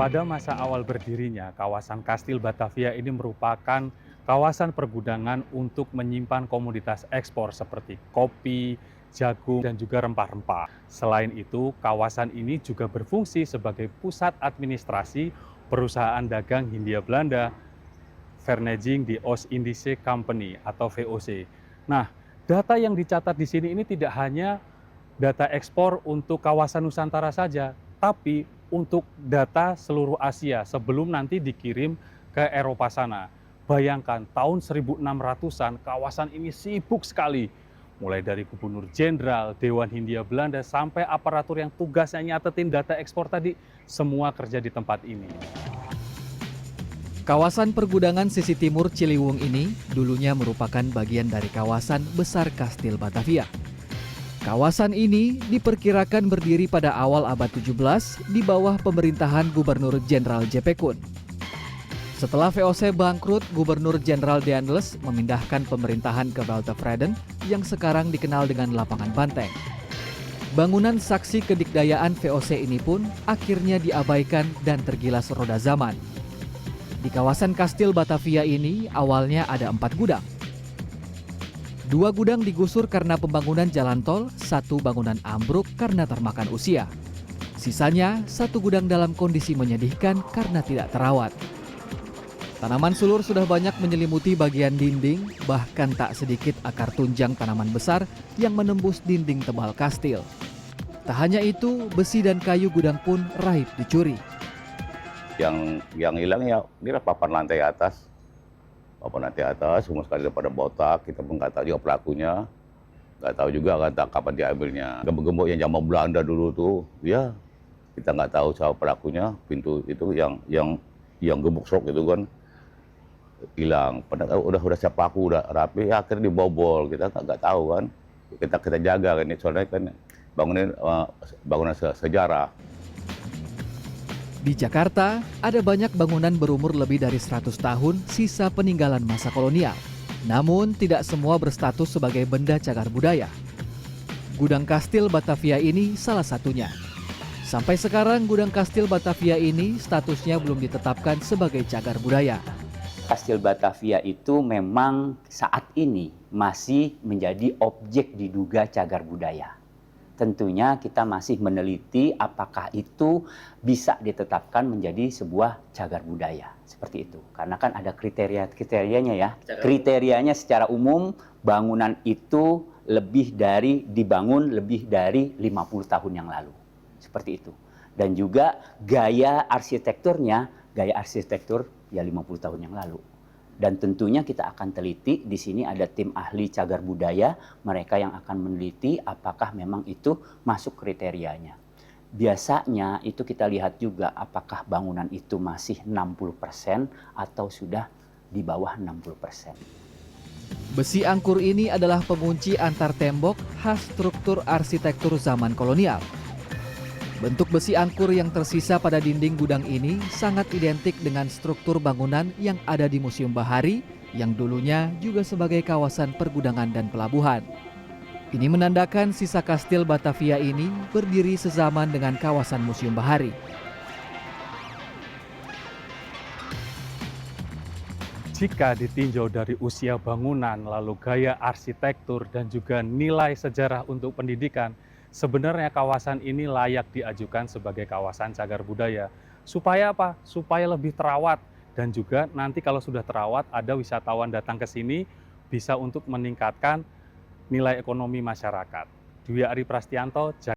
Pada masa awal berdirinya, kawasan Kastil Batavia ini merupakan kawasan pergudangan untuk menyimpan komoditas ekspor seperti kopi, jagung, dan juga rempah-rempah. Selain itu, kawasan ini juga berfungsi sebagai pusat administrasi perusahaan dagang Hindia Belanda, Vereniging de Oost-Indische Company atau VOC. Nah, data yang dicatat di sini ini tidak hanya data ekspor untuk kawasan Nusantara saja, tapi untuk data seluruh Asia sebelum nanti dikirim ke Eropa sana. Bayangkan tahun 1600-an kawasan ini sibuk sekali. Mulai dari gubernur jenderal, Dewan Hindia Belanda, sampai aparatur yang tugasnya nyatetin data ekspor tadi, semua kerja di tempat ini. Kawasan pergudangan sisi timur Ciliwung ini dulunya merupakan bagian dari kawasan besar Kastil Batavia. Kawasan ini diperkirakan berdiri pada awal abad 17 di bawah pemerintahan Gubernur Jenderal J.P. Koen. Setelah VOC bangkrut, Gubernur Jenderal De Angeles memindahkan pemerintahan ke Beltevreden yang sekarang dikenal dengan Lapangan Banteng. Bangunan saksi kedikdayaan VOC ini pun akhirnya diabaikan dan tergilas roda zaman. Di kawasan Kastil Batavia ini awalnya ada 4 gudang. 2 gudang digusur karena pembangunan jalan tol, 1 bangunan ambruk karena termakan usia. Sisanya 1 gudang dalam kondisi menyedihkan karena tidak terawat. Tanaman sulur sudah banyak menyelimuti bagian dinding, bahkan tak sedikit akar tunjang tanaman besar yang menembus dinding tebal kastil. Tak hanya itu, besi dan kayu gudang pun raib dicuri. Yang hilang ya kira papan lantai atas. Papan lantai atas, semua sekali pada botak, kita pun nggak tahu juga pelakunya. Nggak tahu juga kan kapan diambilnya. Gembok-gembok yang zaman Belanda dulu tuh, ya kita nggak tahu siapa pelakunya. Pintu itu yang gembok sok itu kan hilang. Padahal udah siap paku, udah rapi, ya akhirnya dibobol. Kita nggak tahu kan. Kita jaga kan, soalnya kan bangunan sejarah. Di Jakarta, ada banyak bangunan berumur lebih dari 100 tahun sisa peninggalan masa kolonial. Namun, tidak semua berstatus sebagai benda cagar budaya. Gudang Kastil Batavia ini salah satunya. Sampai sekarang, Gudang Kastil Batavia ini statusnya belum ditetapkan sebagai cagar budaya. Kastil Batavia itu memang saat ini masih menjadi objek diduga cagar budaya. Tentunya kita masih meneliti apakah itu bisa ditetapkan menjadi sebuah cagar budaya. Seperti itu. Karena kan ada kriterianya ya. Kriterianya secara umum bangunan itu dibangun lebih dari 50 tahun yang lalu. Seperti itu. Dan juga gaya arsitektur ya 50 tahun yang lalu. Dan tentunya kita akan teliti, di sini ada tim ahli cagar budaya, mereka yang akan meneliti apakah memang itu masuk kriterianya. Biasanya itu kita lihat juga apakah bangunan itu masih 60% atau sudah di bawah 60%. Besi angkur ini adalah pengunci antar tembok khas struktur arsitektur zaman kolonial. Bentuk besi angkur yang tersisa pada dinding gudang ini sangat identik dengan struktur bangunan yang ada di Museum Bahari yang dulunya juga sebagai kawasan pergudangan dan pelabuhan. Ini menandakan sisa Kastil Batavia ini berdiri sezaman dengan kawasan Museum Bahari. Jika ditinjau dari usia bangunan, lalu gaya arsitektur, dan juga nilai sejarah untuk pendidikan, sebenarnya kawasan ini layak diajukan sebagai kawasan cagar budaya. Supaya apa? Supaya lebih terawat. Dan juga nanti kalau sudah terawat, ada wisatawan datang ke sini, bisa untuk meningkatkan nilai ekonomi masyarakat. Dwi Ari Prastianto, Jakarta.